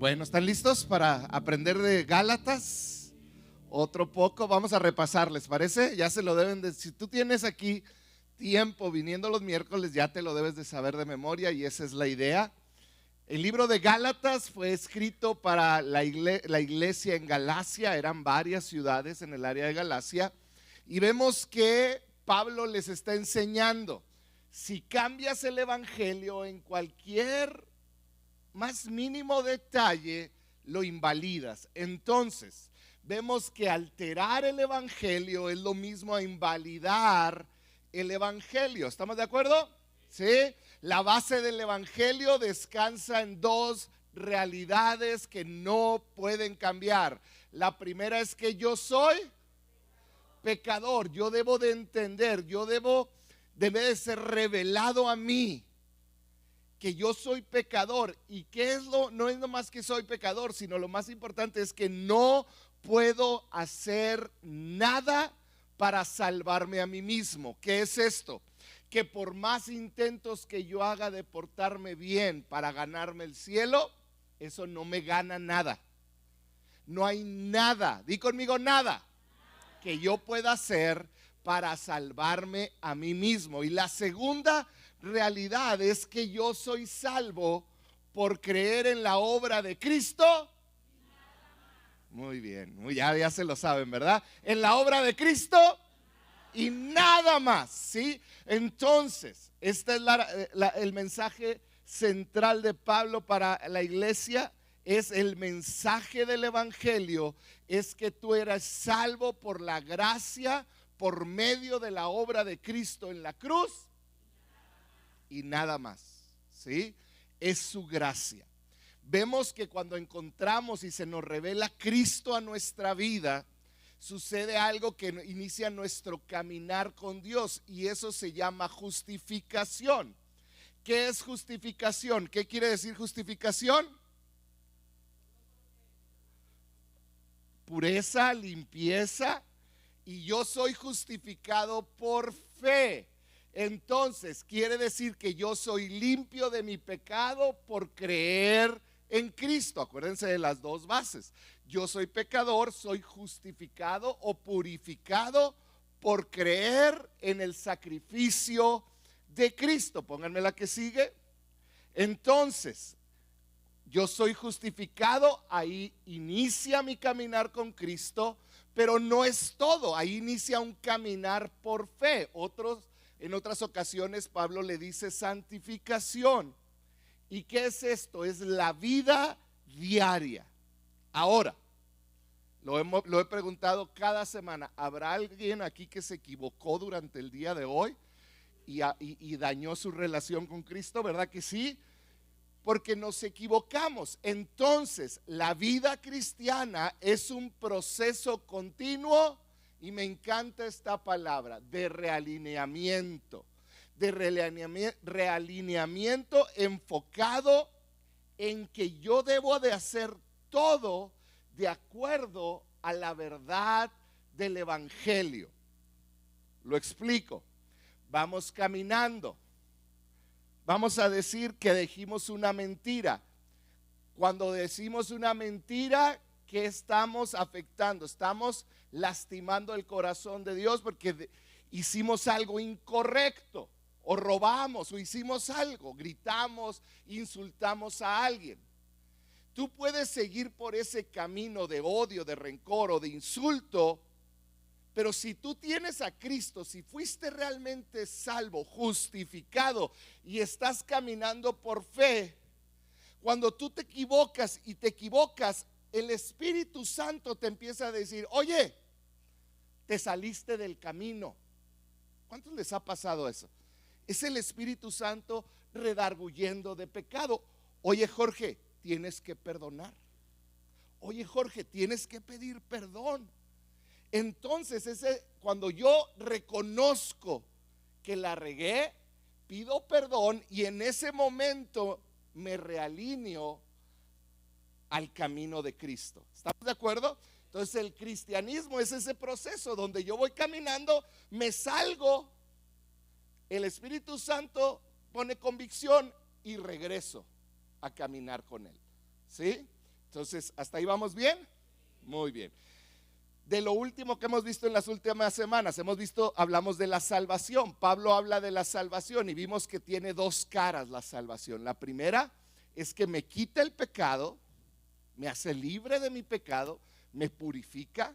Bueno, ¿están listos para aprender de Gálatas? Otro poco, vamos a repasar, ¿les parece? Ya se lo deben de, si tú tienes aquí tiempo viniendo los miércoles, ya te lo debes de saber de memoria y esa es la idea. El libro de Gálatas fue escrito para la iglesia en Galacia, eran varias ciudades en el área de Galacia, y vemos que Pablo les está enseñando, si cambias el evangelio en cualquier más mínimo detalle, lo invalidas. Entonces, vemos que alterar el evangelio es lo mismo a invalidar el evangelio. ¿Estamos de acuerdo? ¿Sí? La base del evangelio descansa en dos realidades que no pueden cambiar. La primera es que yo soy pecador. Yo debo de entender, debe de ser revelado a mí que yo soy pecador. ¿Y qué es no es nomás que soy pecador, sino lo más importante es que no puedo hacer nada para salvarme a mí mismo? ¿Qué es esto? Que por más intentos que yo haga de portarme bien para ganarme el cielo, eso no me gana nada. No hay nada, di conmigo nada, que yo pueda hacer para salvarme a mí mismo. Y la segunda realidad es que yo soy salvo por creer en la obra de Cristo. Muy bien, ya se lo saben, ¿verdad? En la obra de Cristo y nada más, ¿sí? Entonces, este es el mensaje central de Pablo para la iglesia. Es el mensaje del evangelio, es que tú eres salvo por la gracia, por medio de la obra de Cristo en la cruz y nada más, ¿sí? Es su gracia. Vemos que cuando encontramos y se nos revela Cristo a nuestra vida, sucede algo que inicia nuestro caminar con Dios y eso se llama justificación. ¿Qué es justificación? ¿Qué quiere decir justificación? Pureza, limpieza, y yo soy justificado por fe. Entonces quiere decir que yo soy limpio de mi pecado por creer en Cristo. Acuérdense de las dos bases. Yo soy pecador, soy justificado o purificado por creer en el sacrificio de Cristo. Pónganme la que sigue. Entonces, yo soy justificado, ahí inicia mi caminar con Cristo, pero no es todo, ahí inicia un caminar por fe. En otras ocasiones Pablo le dice santificación. ¿Y qué es esto? Es la vida diaria. Ahora, lo he preguntado cada semana, ¿habrá alguien aquí que se equivocó durante el día de hoy y dañó su relación con Cristo? ¿Verdad que sí? Porque nos equivocamos. Entonces, la vida cristiana es un proceso continuo, y me encanta esta palabra, de realineamiento. De realineamiento enfocado en que yo debo de hacer todo de acuerdo a la verdad del evangelio. Lo explico. Vamos caminando. Vamos a decir que dijimos una mentira. Cuando decimos una mentira, ¿qué estamos afectando? Estamos lastimando el corazón de Dios porque hicimos algo incorrecto, o robamos, o hicimos algo, gritamos, insultamos a alguien. Tú puedes seguir por ese camino de odio, de rencor o de insulto, pero si tú tienes a Cristo, si fuiste realmente salvo, justificado y estás caminando por fe, cuando tú te equivocas el Espíritu Santo te empieza a decir, oye, te saliste del camino. ¿Cuántos les ha pasado eso? Es el Espíritu Santo redarguyendo de pecado. Oye, Jorge, tienes que perdonar. Oye, Jorge, tienes que pedir perdón. Entonces, cuando yo reconozco que la regué, pido perdón y en ese momento me realineo al camino de Cristo. ¿Estamos de acuerdo? Entonces el cristianismo es ese proceso donde yo voy caminando, me salgo, el Espíritu Santo pone convicción y regreso a caminar con Él. ¿Sí? Entonces, ¿hasta ahí vamos bien? Muy bien. De lo último que hemos visto en las últimas semanas, hablamos de la salvación. Pablo habla de la salvación y vimos que tiene dos caras la salvación. La primera es que me quita el pecado, me hace libre de mi pecado, me purifica,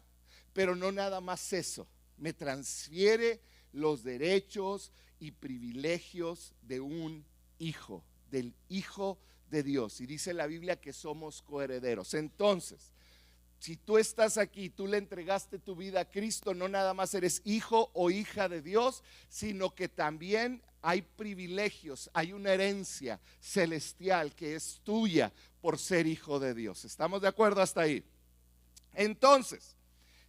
pero no nada más eso, me transfiere los derechos y privilegios de un hijo, del Hijo de Dios. Y dice la Biblia que somos coherederos. Entonces, si tú estás aquí, tú le entregaste tu vida a Cristo, no nada más eres hijo o hija de Dios, sino que también hay privilegios, hay una herencia celestial que es tuya por ser hijo de Dios. ¿Estamos de acuerdo hasta ahí? Entonces,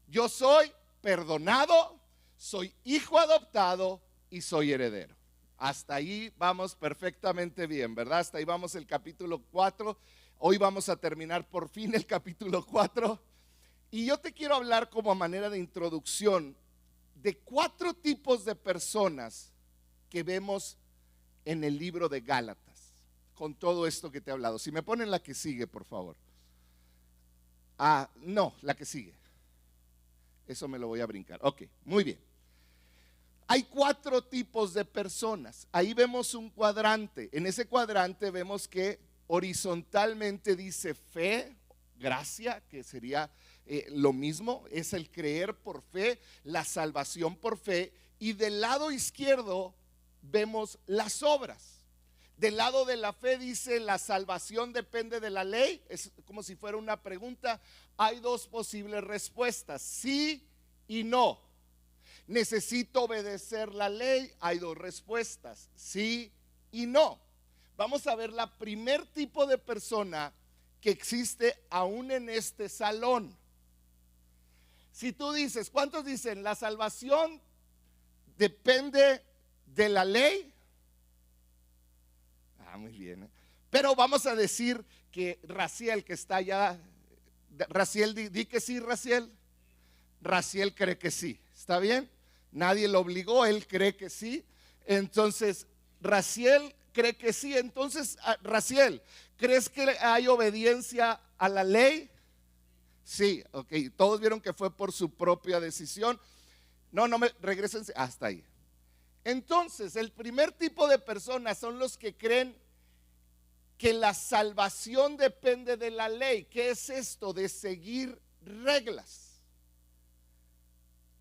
yo soy perdonado, soy hijo adoptado y soy heredero. Hasta ahí vamos perfectamente bien, ¿verdad? Hasta ahí vamos el capítulo 4. Hoy vamos a terminar por fin el capítulo 4. Y yo te quiero hablar como a manera de introducción de 4 tipos de personas que vemos en el libro de Gálatas, con todo esto que te he hablado. Si me ponen la que sigue, por favor. No, la que sigue. Eso me lo voy a brincar. Ok, muy bien. Hay 4 tipos de personas. Ahí vemos un cuadrante. En ese cuadrante vemos que horizontalmente dice fe, gracia, que sería lo mismo, es el creer por fe, la salvación por fe. Y del lado izquierdo vemos las obras. Del lado de la fe dice la salvación depende de la ley. Es como si fuera una pregunta. Hay 2 posibles respuestas, sí y no. Necesito obedecer la ley. Hay 2 respuestas, sí y no. Vamos a ver la primer tipo de persona que existe aún en este salón. Si tú dices, ¿cuántos dicen la salvación depende de la ley? Muy bien. Pero vamos a decir que Raciel, que está allá, Raciel, di que sí, Raciel. Raciel cree que sí. ¿Está bien? Nadie lo obligó, él cree que sí. Entonces, Raciel cree que sí. Entonces, Raciel, ¿crees que hay obediencia a la ley? Sí, ok. Todos vieron que fue por su propia decisión. No me regresen hasta ahí. Entonces, el primer tipo de personas son los que creen que la salvación depende de la ley. ¿Qué es esto de seguir reglas?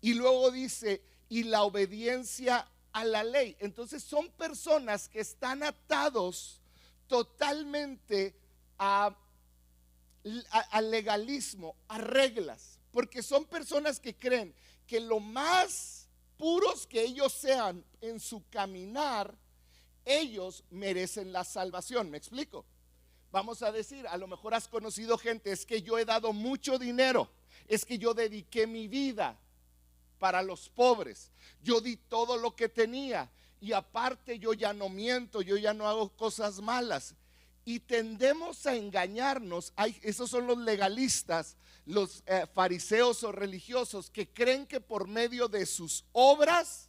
Y luego dice, y la obediencia a la ley. Entonces son personas que están atados totalmente al legalismo, a reglas, porque son personas que creen que lo más puros que ellos sean en su caminar, ellos merecen la salvación. ¿Me explico? Vamos a decir, a lo mejor has conocido gente, es que yo he dado mucho dinero, es que yo dediqué mi vida para los pobres, yo di todo lo que tenía y aparte yo ya no miento, yo ya no hago cosas malas. Y tendemos a engañarnos. Esos son los legalistas, los fariseos o religiosos que creen que por medio de sus obras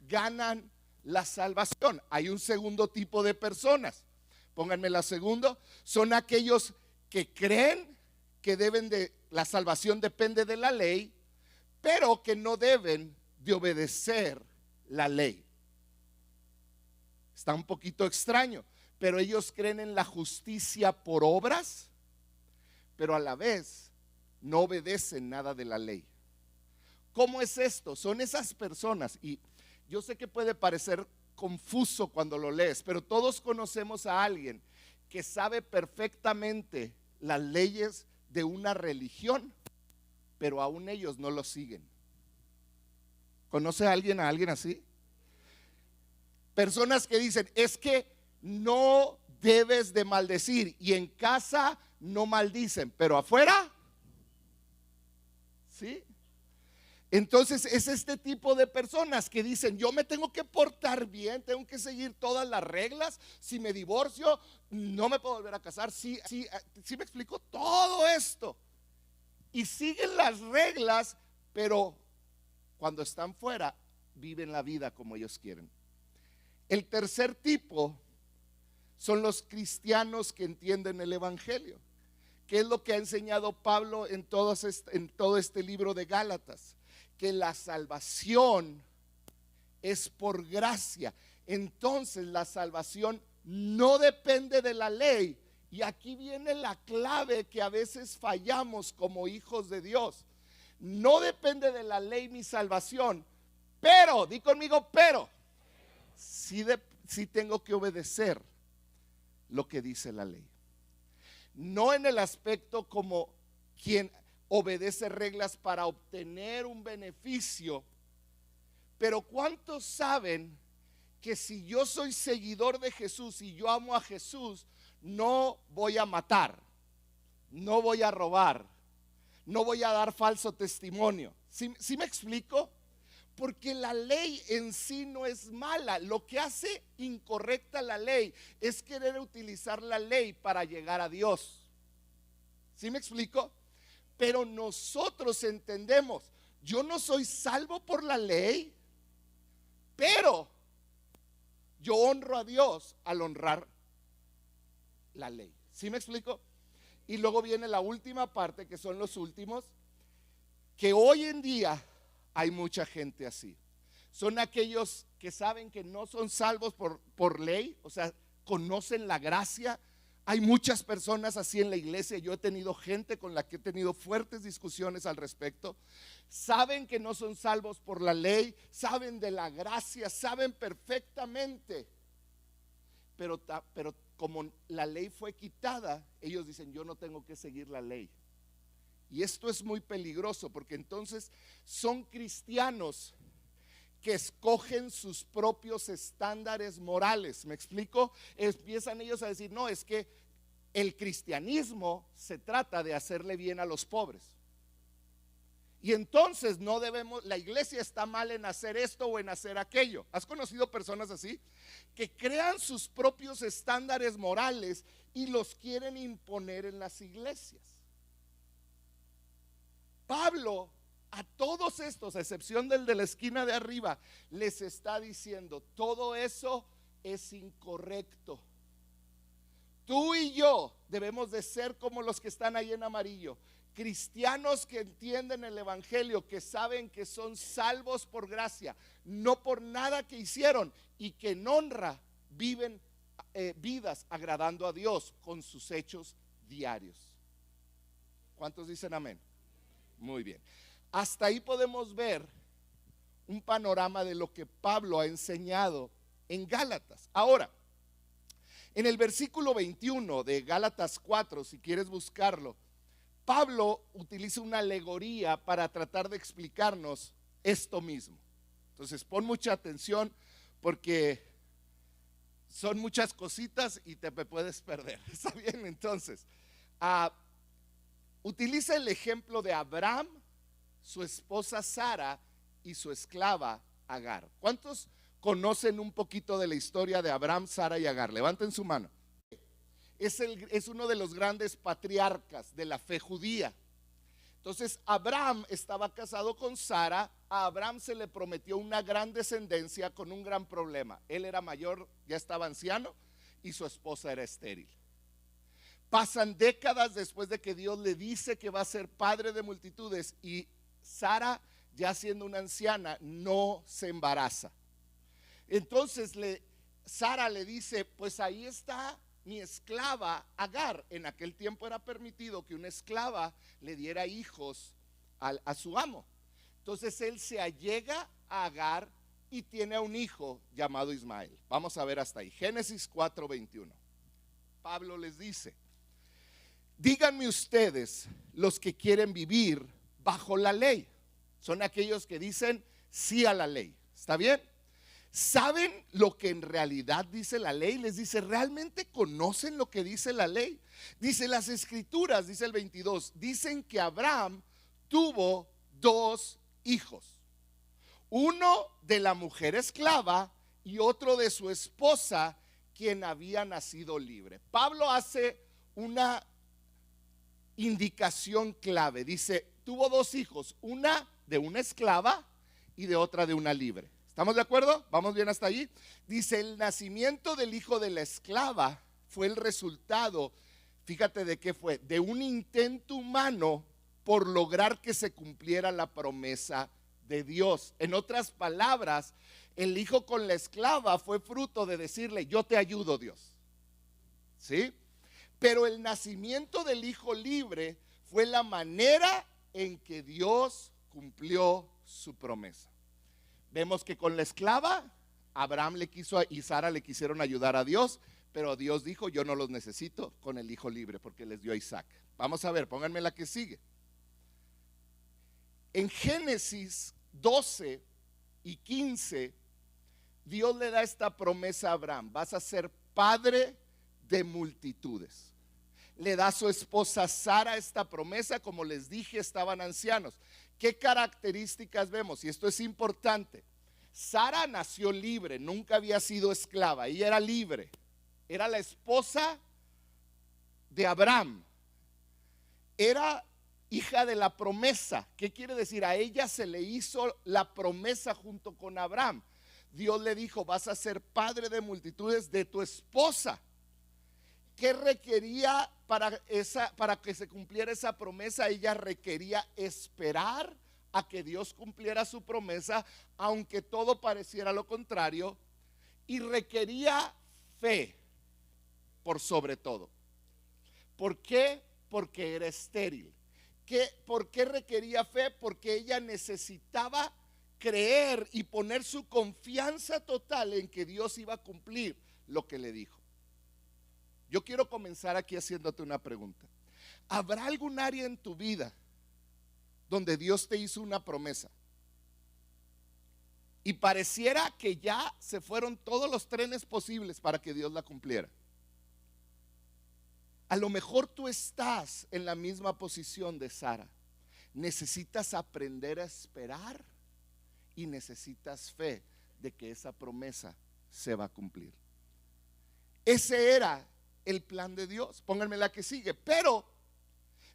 ganan la salvación. Hay un segundo tipo de personas. Pónganme la segunda. Son aquellos que creen que la salvación depende de la ley, pero que no deben de obedecer la ley. Está un poquito extraño, pero ellos creen en la justicia por obras, pero a la vez no obedecen nada de la ley. ¿Cómo es esto? Son esas personas, y yo sé que puede parecer confuso cuando lo lees, pero todos conocemos a alguien que sabe perfectamente las leyes de una religión, pero aún ellos no lo siguen. ¿Conoce a alguien así? Personas que dicen, es que no debes de maldecir, y en casa no maldicen, pero afuera, ¿sí? Entonces es este tipo de personas que dicen, yo me tengo que portar bien, tengo que seguir todas las reglas, si me divorcio no me puedo volver a casar, sí me explico todo esto, y siguen las reglas, pero cuando están fuera viven la vida como ellos quieren. El tercer tipo son los cristianos que entienden el evangelio, ¿Qué es lo que ha enseñado Pablo en todo este libro de Gálatas? Que la salvación es por gracia. Entonces la salvación no depende de la ley. Y aquí viene la clave que a veces fallamos como hijos de Dios. No depende de la ley mi salvación, pero, di conmigo, pero sí tengo que obedecer lo que dice la ley. No en el aspecto como quien obedece reglas para obtener un beneficio, pero ¿cuántos saben que si yo soy seguidor de Jesús y yo amo a Jesús, no voy a matar, no voy a robar, no voy a dar falso testimonio? ¿Sí me explico? Porque la ley en sí no es mala. Lo que hace incorrecta la ley es querer utilizar la ley para llegar a Dios. ¿Sí me explico? Pero nosotros entendemos, yo no soy salvo por la ley, pero yo honro a Dios al honrar la ley. ¿Sí me explico? Y luego viene la última parte, que son los últimos, que hoy en día hay mucha gente así. Son aquellos que saben que no son salvos por ley, o sea, conocen la gracia. Hay muchas personas así en la iglesia. Yo he tenido gente con la que he tenido fuertes discusiones al respecto. Saben que no son salvos por la ley, saben de la gracia, saben perfectamente. Pero como la ley fue quitada, ellos dicen, yo no tengo que seguir la ley. Y esto es muy peligroso, porque entonces son cristianos que escogen sus propios estándares morales. ¿Me explico? Empiezan ellos a decir, no, es que el cristianismo se trata de hacerle bien a los pobres. Y entonces no debemos, la iglesia está mal en hacer esto o en hacer aquello. ¿Has conocido personas así? Que crean sus propios estándares morales y los quieren imponer en las iglesias. Pablo a todos estos, a excepción del de la esquina de arriba, les está diciendo, todo eso es incorrecto. Tú y yo debemos de ser como los que están ahí en amarillo, cristianos que entienden el evangelio, que saben que son salvos por gracia, no por nada que hicieron, y que en honra viven vidas agradando a Dios con sus hechos diarios. ¿Cuántos dicen amén? Muy bien. Hasta ahí podemos ver un panorama de lo que Pablo ha enseñado en Gálatas. Ahora, en el versículo 21 de Gálatas 4, si quieres buscarlo, Pablo utiliza una alegoría para tratar de explicarnos esto mismo. Entonces pon mucha atención, porque son muchas cositas y te puedes perder. ¿Está bien? Entonces, utiliza el ejemplo de Abraham, su esposa Sara y su esclava Agar. ¿Cuántos conocen un poquito de la historia de Abraham, Sara y Agar? Levanten su mano. Es uno de los grandes patriarcas de la fe judía. Entonces Abraham estaba casado con Sara. A Abraham se le prometió una gran descendencia con un gran problema. Él era mayor, ya estaba anciano, y su esposa era estéril. Pasan décadas después de que Dios le dice que va a ser padre de multitudes, y Sara, ya siendo una anciana, no se embaraza. Entonces Sara le dice, pues ahí está mi esclava Agar. En aquel tiempo era permitido que una esclava le diera hijos a su amo. Entonces él se allega a Agar y tiene a un hijo llamado Ismael. Vamos a ver hasta ahí. Génesis 4:21. Pablo les dice, díganme ustedes, los que quieren vivir bajo la ley. Son aquellos que dicen sí a la ley. ¿Está bien? ¿Saben lo que en realidad dice la ley? Les dice, ¿realmente conocen lo que dice la ley? Dice, las escrituras, dice el 22, dicen que Abraham tuvo 2 hijos. Uno de la mujer esclava y otro de su esposa, quien había nacido libre. Pablo hace una indicación clave. Dice, tuvo 2 hijos, una de una esclava y de otra de una libre. ¿Estamos de acuerdo? ¿Vamos bien hasta allí? Dice, el nacimiento del hijo de la esclava fue el resultado, fíjate de qué fue, de un intento humano por lograr que se cumpliera la promesa de Dios. En otras palabras, el hijo con la esclava fue fruto de decirle, yo te ayudo, Dios. ¿Sí? Pero el nacimiento del hijo libre fue la manera en que Dios cumplió su promesa. Vemos que con la esclava, Abraham y Sara le quisieron ayudar a Dios, pero Dios dijo, yo no los necesito con el hijo libre porque les dio a Isaac. Vamos a ver, pónganme la que sigue. En Génesis 12 y 15, Dios le da esta promesa a Abraham, vas a ser padre de multitudes. Le da a su esposa Sara esta promesa, como les dije, estaban ancianos. ¿Qué características vemos? Y esto es importante. Sara nació libre, nunca había sido esclava, ella era libre, era la esposa de Abraham, era hija de la promesa. ¿Qué quiere decir? A ella se le hizo la promesa junto con Abraham. Dios le dijo, vas a ser padre de multitudes de tu esposa. ¿Qué requería para que se cumpliera esa promesa? Ella requería esperar a que Dios cumpliera su promesa, aunque todo pareciera lo contrario, y requería fe por sobre todo. ¿Por qué? Porque era estéril. ¿Por qué requería fe? Porque ella necesitaba creer y poner su confianza total en que Dios iba a cumplir lo que le dijo. Yo quiero comenzar aquí haciéndote una pregunta. ¿Habrá algún área en tu vida donde Dios te hizo una promesa y pareciera que ya se fueron todos los trenes posibles para que Dios la cumpliera? A lo mejor tú estás en la misma posición de Sara. Necesitas aprender a esperar y necesitas fe de que esa promesa se va a cumplir. Ese era el plan de Dios. Pónganme la que sigue. Pero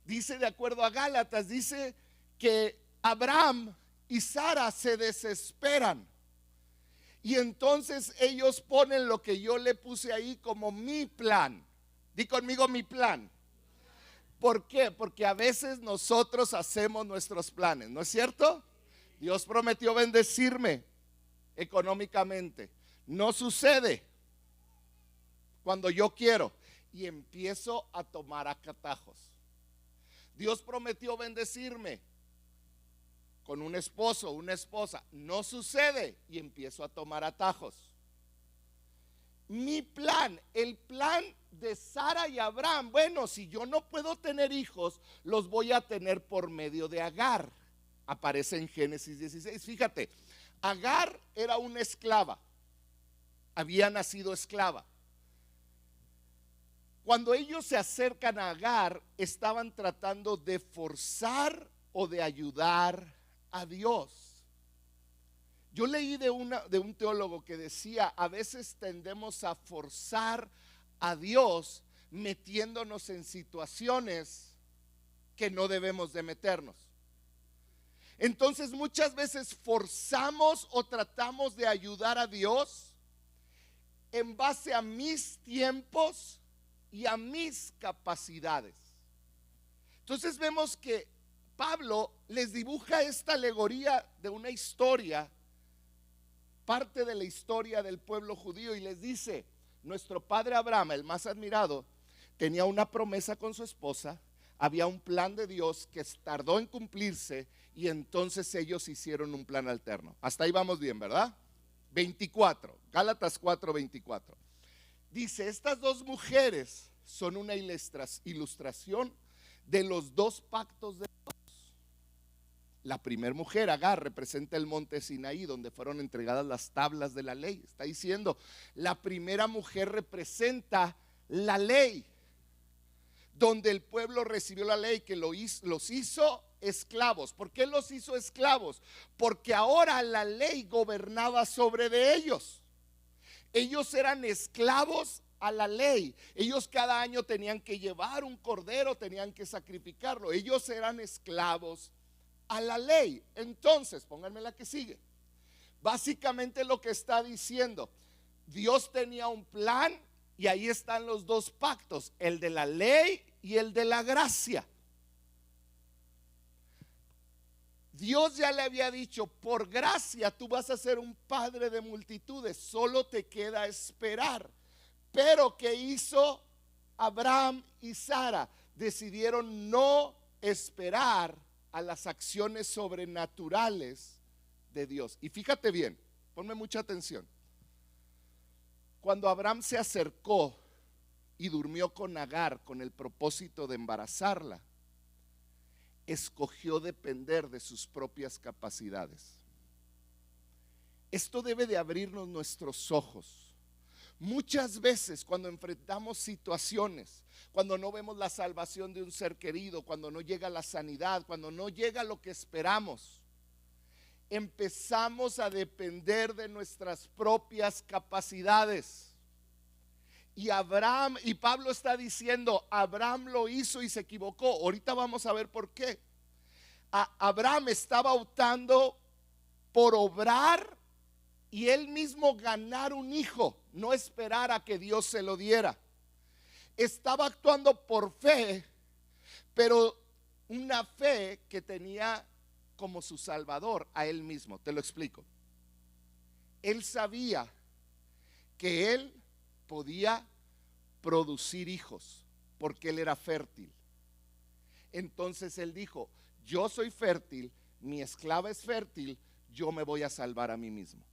dice, de acuerdo a Gálatas, dice que Abraham y Sara se desesperan. Y entonces ellos ponen lo que yo le puse ahí como mi plan. Di conmigo, mi plan. ¿Por qué? Porque a veces nosotros hacemos nuestros planes, ¿no es cierto? Dios prometió bendecirme económicamente. No sucede cuando yo quiero y empiezo a tomar atajos. Dios prometió bendecirme con un esposo, una esposa. No sucede y empiezo a tomar atajos. Mi plan, el plan de Sara y Abraham, bueno, si yo no puedo tener hijos, los voy a tener por medio de Agar. Aparece en Génesis 16. Fíjate, Agar era una esclava, había nacido esclava. Cuando ellos se acercan a Agar, estaban tratando de forzar o de ayudar a Dios. Yo leí de un teólogo que decía, a veces tendemos a forzar a Dios metiéndonos en situaciones que no debemos de meternos. Entonces muchas veces forzamos o tratamos de ayudar a Dios en base a mis tiempos y a mis capacidades. Entonces vemos que Pablo les dibuja esta alegoría de una historia, parte de la historia del pueblo judío, y les dice, nuestro padre Abraham, el más admirado, tenía una promesa con su esposa, había un plan de Dios que tardó en cumplirse y entonces ellos hicieron un plan alterno. Hasta ahí vamos bien, ¿verdad? 24, Gálatas 4:24. Dice, estas dos mujeres son una ilustración de los dos pactos de Dios. La primera mujer, Agar, representa el monte Sinaí, donde fueron entregadas las tablas de la ley. Está diciendo, la primera mujer representa la ley, donde el pueblo recibió la ley que los hizo esclavos. ¿Por qué los hizo esclavos? Porque ahora la ley gobernaba sobre de ellos. Ellos eran esclavos a la ley. Ellos cada año tenían que llevar un cordero, tenían que sacrificarlo. Ellos eran esclavos a la ley. Entonces, pónganme la que sigue. Básicamente lo que está diciendo, Dios tenía un plan Y ahí están los dos pactos, el de la ley y el de la gracia. Dios ya le había dicho, por gracia tú vas a ser un padre de multitudes, solo te queda esperar. Pero ¿qué hizo Abraham y Sara? Decidieron no esperar a las acciones sobrenaturales de Dios. Y fíjate bien, ponme mucha atención. Cuando Abraham se acercó y durmió con Agar con el propósito de embarazarla, escogió depender de sus propias capacidades. Esto debe de abrirnos nuestros ojos. Muchas veces cuando enfrentamos situaciones, cuando no vemos la salvación de un ser querido, cuando no llega la sanidad, cuando no llega lo que esperamos, empezamos a depender de nuestras propias capacidades. Y Abraham, y Pablo está diciendo, Abraham lo hizo y se equivocó. Ahorita vamos a ver por qué. Abraham estaba optando por obrar y él mismo ganar un hijo, no esperar a que Dios se lo diera. Estaba actuando por fe, pero una fe que tenía como su salvador a él mismo. Te lo explico. Él sabía que él podía producir hijos porque él era fértil. Entonces él dijo, yo soy fértil, mi esclava es fértil, yo me voy a salvar a mí mismo.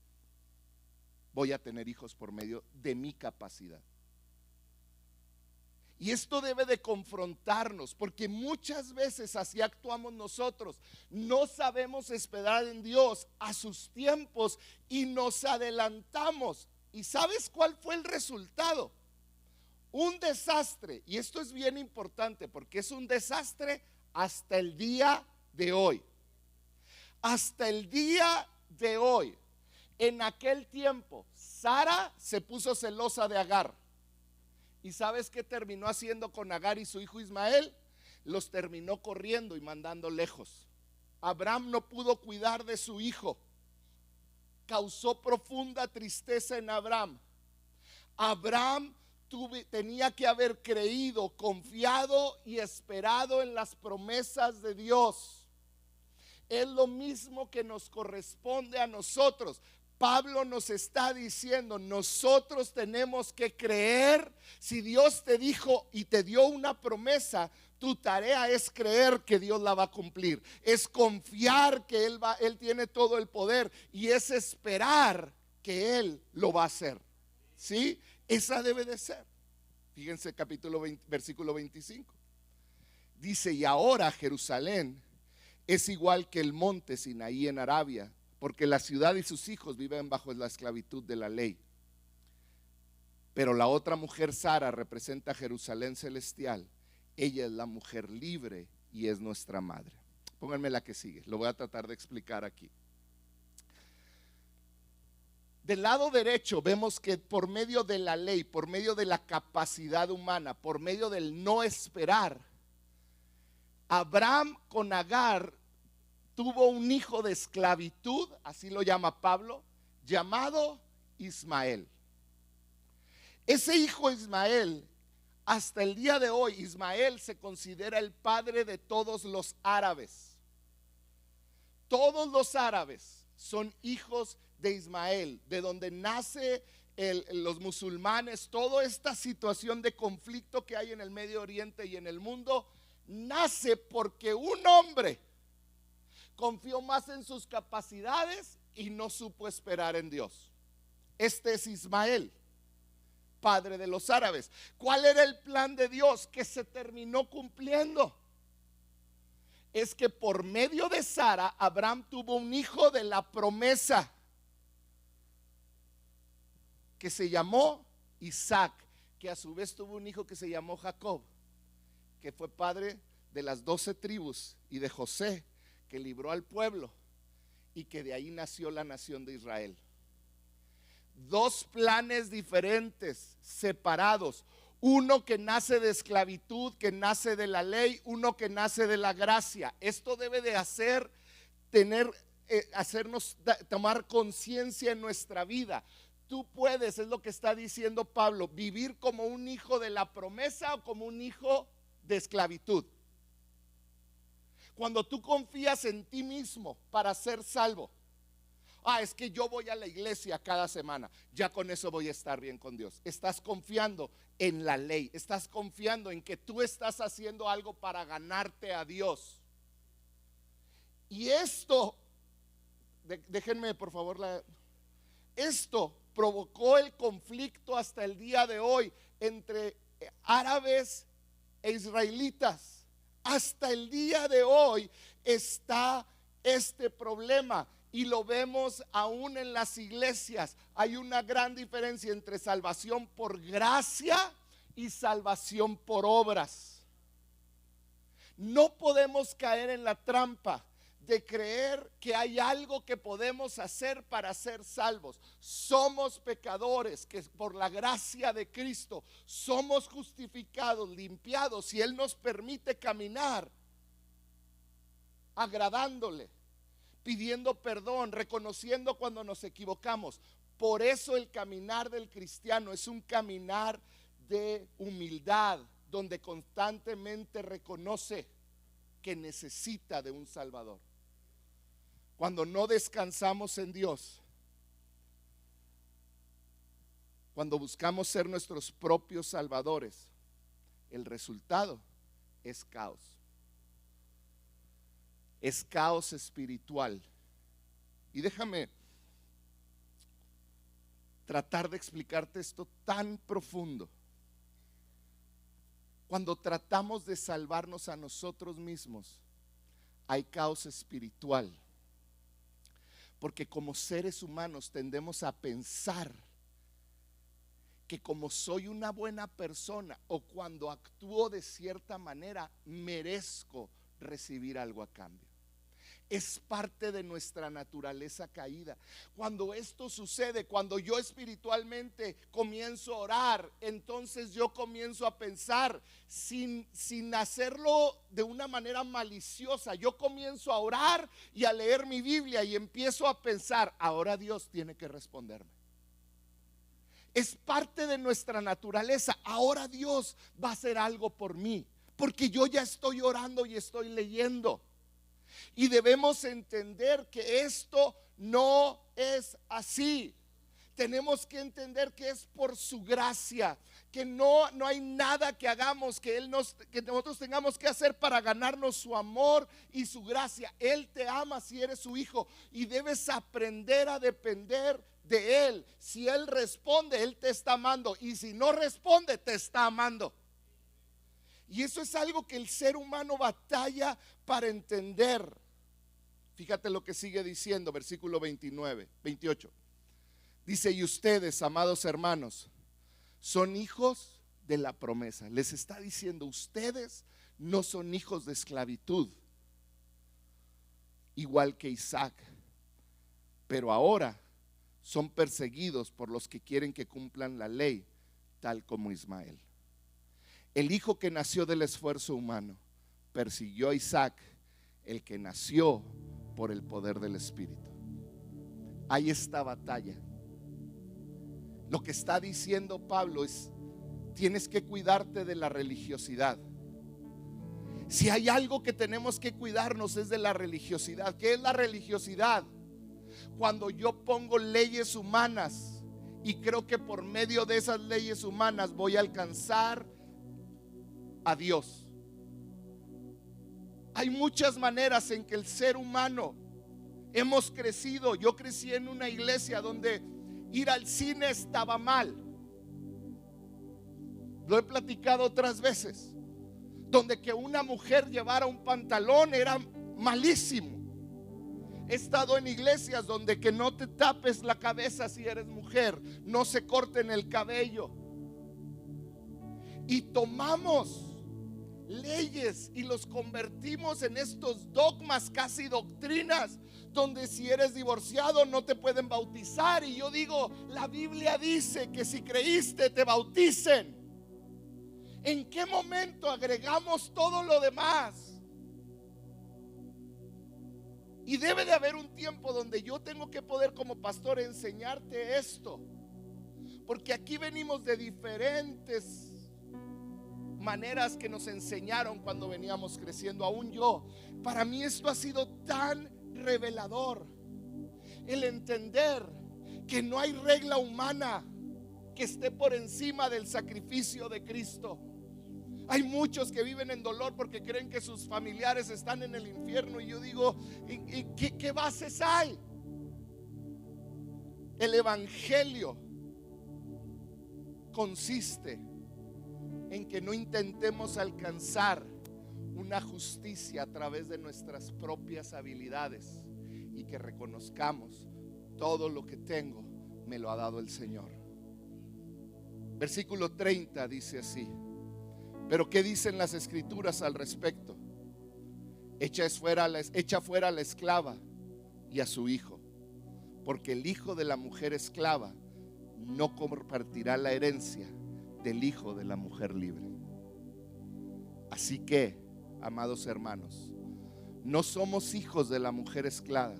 Voy a tener hijos por medio de mi capacidad. Y esto debe de confrontarnos, porque muchas veces así actuamos nosotros. No sabemos esperar en Dios a sus tiempos y nos adelantamos. ¿Y sabes cuál fue el resultado? Un desastre. Y esto es bien importante porque es un desastre hasta el día de hoy. Hasta el día de hoy. En aquel tiempo, Sara se puso celosa de Agar. ¿Y sabes qué terminó haciendo con Agar y su hijo Ismael? Los terminó corriendo y mandando lejos. Abraham no pudo cuidar de su hijo. Causó profunda tristeza en Abraham. Abraham tenía que haber creído, confiado y esperado en las promesas de Dios. Es lo mismo que nos corresponde a nosotros. Pablo nos está diciendo, nosotros tenemos que creer. Si Dios te dijo y te dio una promesa, tu tarea es creer que Dios la va a cumplir. Es confiar que Él tiene todo el poder y es esperar que Él lo va a hacer. ¿Sí? Esa debe de ser. Fíjense capítulo 20, versículo 25. Dice, y ahora Jerusalén es igual que el monte Sinaí en Arabia, porque la ciudad y sus hijos viven bajo la esclavitud de la ley. Pero la otra mujer, Sara, representa a Jerusalén celestial. Ella es la mujer libre y es nuestra madre. Pónganme la que sigue, lo voy a tratar de explicar aquí. Del lado derecho vemos que por medio de la ley, por medio de la capacidad humana, por medio del no esperar, Abraham con Agar tuvo un hijo de esclavitud, así lo llama Pablo, llamado Ismael. Ese hijo Ismael, hasta el día de hoy, Ismael se considera el padre de todos los árabes. Todos los árabes son hijos de Ismael, de donde nace los musulmanes. Toda esta situación de conflicto que hay en el Medio Oriente y en el mundo, nace porque un hombre confió más en sus capacidades y no supo esperar en Dios. Este es Ismael, padre de los árabes. ¿Cuál era el plan de Dios que se terminó cumpliendo? Es que por medio de Sara, Abraham tuvo un hijo de la promesa que se llamó Isaac, que a su vez tuvo un hijo que se llamó Jacob, que fue padre de las 12 tribus, y de José, que libró al pueblo, y que de ahí nació la nación de Israel. Dos planes diferentes, separados. Uno que nace de esclavitud, que nace de la ley, uno que nace de la gracia. Esto debe de hacernos tomar conciencia en nuestra vida. tú puedes, es lo que está diciendo Pablo, vivir como un hijo de la promesa o como un hijo de esclavitud. Cuando tú confías en ti mismo para ser salvo, es que yo voy a la iglesia cada semana, ya con eso voy a estar bien con Dios. Estás confiando en la ley, estás confiando en que tú estás haciendo algo para ganarte a Dios. Y esto, déjenme por favor, esto provocó el conflicto hasta el día de hoy entre árabes e israelitas. Hasta el día de hoy está este problema. Y lo vemos aún en las iglesias. Hay una gran diferencia entre salvación por gracia y salvación por obras. No podemos caer en la trampa de creer que hay algo que podemos hacer para ser salvos. Somos pecadores que por la gracia de Cristo somos justificados, limpiados, y Él nos permite caminar agradándole, pidiendo perdón, reconociendo cuando nos equivocamos. Por eso el caminar del cristiano es un caminar de humildad, donde constantemente reconoce que necesita de un Salvador. Cuando no descansamos en Dios, cuando buscamos ser nuestros propios salvadores, el resultado es caos. Es caos espiritual. Y déjame tratar de explicarte esto tan profundo. Cuando tratamos de salvarnos a nosotros mismos, hay caos espiritual. Porque como seres humanos tendemos a pensar que como soy una buena persona o cuando actúo de cierta manera, merezco recibir algo a cambio. Es parte de nuestra naturaleza caída. Cuando esto sucede, cuando yo espiritualmente comienzo a orar, entonces yo comienzo a pensar sin hacerlo de una manera maliciosa. Yo comienzo a orar y a leer mi Biblia y empiezo a pensar, ahora Dios tiene que responderme. Es parte de nuestra naturaleza. Ahora Dios va a hacer algo por mí, porque yo ya estoy orando y estoy leyendo. Y debemos entender que esto no es así. Tenemos que entender que es por su gracia, que no hay nada que hagamos que nosotros tengamos que hacer para ganarnos su amor y su gracia. Él te ama si eres su hijo y debes aprender a depender de Él. Si Él responde, Él te está amando, y si no responde, te está amando. Y eso es algo que el ser humano batalla para entender. Fíjate lo que sigue diciendo, versículo 28. Dice: y ustedes, amados hermanos, son hijos de la promesa. Les está diciendo, ustedes no son hijos de esclavitud, igual que Isaac, pero ahora son perseguidos por los que quieren que cumplan la ley, tal como Ismael. El hijo que nació del esfuerzo humano persiguió a Isaac, el que nació por el poder del Espíritu. Hay esta batalla. Lo que está diciendo Pablo es: tienes que cuidarte de la religiosidad. Si hay algo que tenemos que cuidarnos es de la religiosidad. ¿Qué es la religiosidad? Cuando yo pongo leyes humanas y creo que por medio de esas leyes humanas voy a alcanzar a Dios. Hay muchas maneras en que el ser humano hemos crecido. Yo crecí en una iglesia donde ir al cine estaba mal. Lo he platicado otras veces. Donde que una mujer llevara un pantalón era malísimo. He estado en iglesias donde que no te tapes la cabeza si eres mujer, no se corten el cabello. Y tomamos leyes y los convertimos en estos dogmas, casi doctrinas, donde si eres divorciado no te pueden bautizar. Y yo digo, la Biblia dice que si creíste te bauticen. ¿En qué momento agregamos todo lo demás? Y debe de haber un tiempo donde yo tengo que poder como pastor enseñarte esto Porque aquí venimos de diferentes maneras que nos enseñaron cuando veníamos creciendo. Aún yo, para mí esto ha sido tan revelador. El entender que no hay regla humana que esté por encima del sacrificio de Cristo. Hay muchos que viven en dolor porque creen que sus familiares están en el infierno. Y yo digo, ¿y qué bases hay? El evangelio consiste en que no intentemos alcanzar una justicia a través de nuestras propias habilidades, y que reconozcamos: todo lo que tengo me lo ha dado el Señor. Versículo 30 dice así: pero ¿qué dicen las escrituras al respecto? Echa fuera a la esclava y a su hijo, porque el hijo de la mujer esclava no compartirá la herencia del hijo de la mujer libre. Así que, amados hermanos, no somos hijos de la mujer esclava,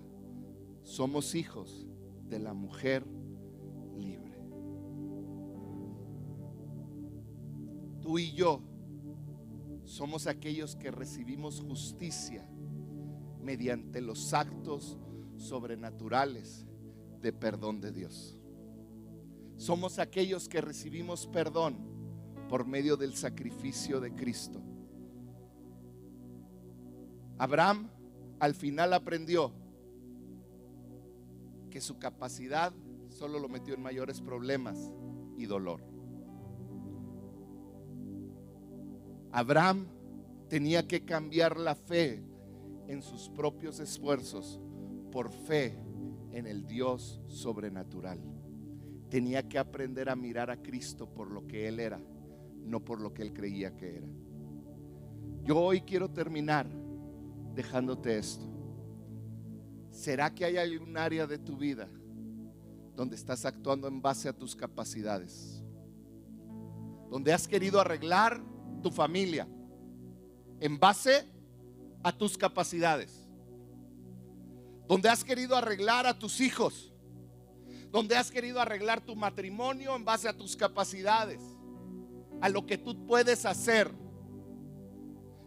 somos hijos de la mujer libre. Tú y yo somos aquellos que recibimos justicia mediante los actos sobrenaturales de perdón de Dios. Somos aquellos que recibimos perdón por medio del sacrificio de Cristo. Abraham al final aprendió que su capacidad solo lo metió en mayores problemas y dolor. Abraham tenía que cambiar la fe en sus propios esfuerzos por fe en el Dios sobrenatural. Tenía que aprender a mirar a Cristo por lo que Él era, no por lo que él creía que era. Yo hoy quiero terminar dejándote esto. ¿Será que hay algún área de tu vida donde estás actuando en base a tus capacidades? Donde has querido arreglar tu familia en base a tus capacidades. Donde has querido arreglar a tus hijos. Donde has querido arreglar tu matrimonio en base a tus capacidades, a lo que tú puedes hacer.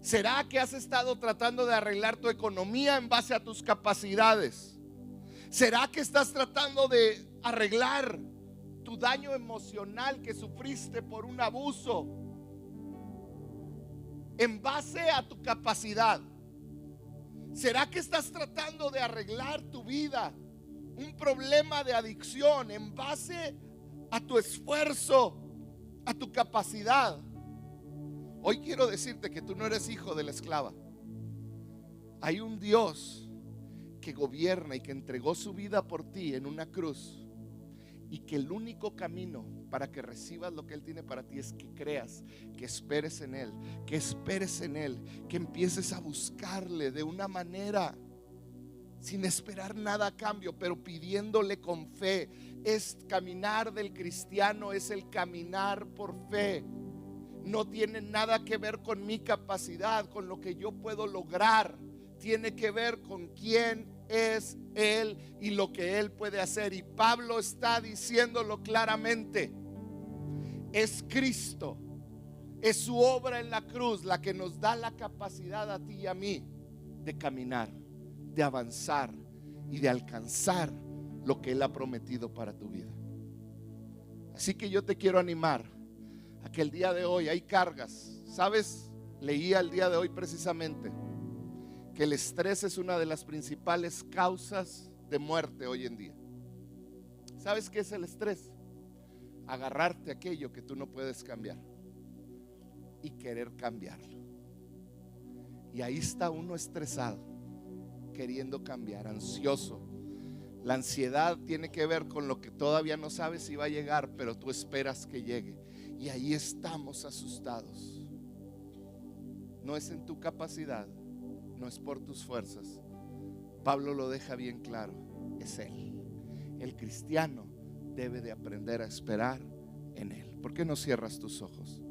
¿Será que has estado tratando de arreglar tu economía en base a tus capacidades? ¿Será que estás tratando de arreglar tu daño emocional que sufriste por un abuso en base a tu capacidad? ¿Será que estás tratando de arreglar tu vida, un problema de adicción, en base a tu esfuerzo, a tu capacidad? Hoy quiero decirte que tú no eres hijo de la esclava. Hay un Dios que gobierna y que entregó su vida por ti en una cruz, y que el único camino para que recibas lo que Él tiene para ti es que creas, que esperes en Él, que esperes en Él, que empieces a buscarle de una manera sin esperar nada a cambio, pero pidiéndole con fe. Es caminar del cristiano, es el caminar por fe. No tiene nada que ver con mi capacidad, con lo que yo puedo lograr. Tiene que ver con quién es Él y lo que Él puede hacer. Y Pablo está diciéndolo claramente: es Cristo, es su obra en la cruz la que nos da la capacidad a ti y a mí de caminar, de avanzar y de alcanzar lo que Él ha prometido para tu vida. Así que yo te quiero animar a que el día de hoy hay cargas. ¿Sabes? Leía el día de hoy precisamente que el estrés es una de las principales causas de muerte hoy en día. ¿Sabes qué es el estrés? Agarrarte aquello que tú no puedes cambiar y querer cambiarlo. Y ahí está uno estresado, queriendo cambiar, ansioso. La ansiedad tiene que ver con lo que todavía no sabes si va a llegar, pero tú esperas que llegue. Y ahí estamos asustados. No es en tu capacidad, no es por tus fuerzas. Pablo lo deja bien claro, es Él. El cristiano debe de aprender a esperar en Él. ¿Por qué no cierras tus ojos?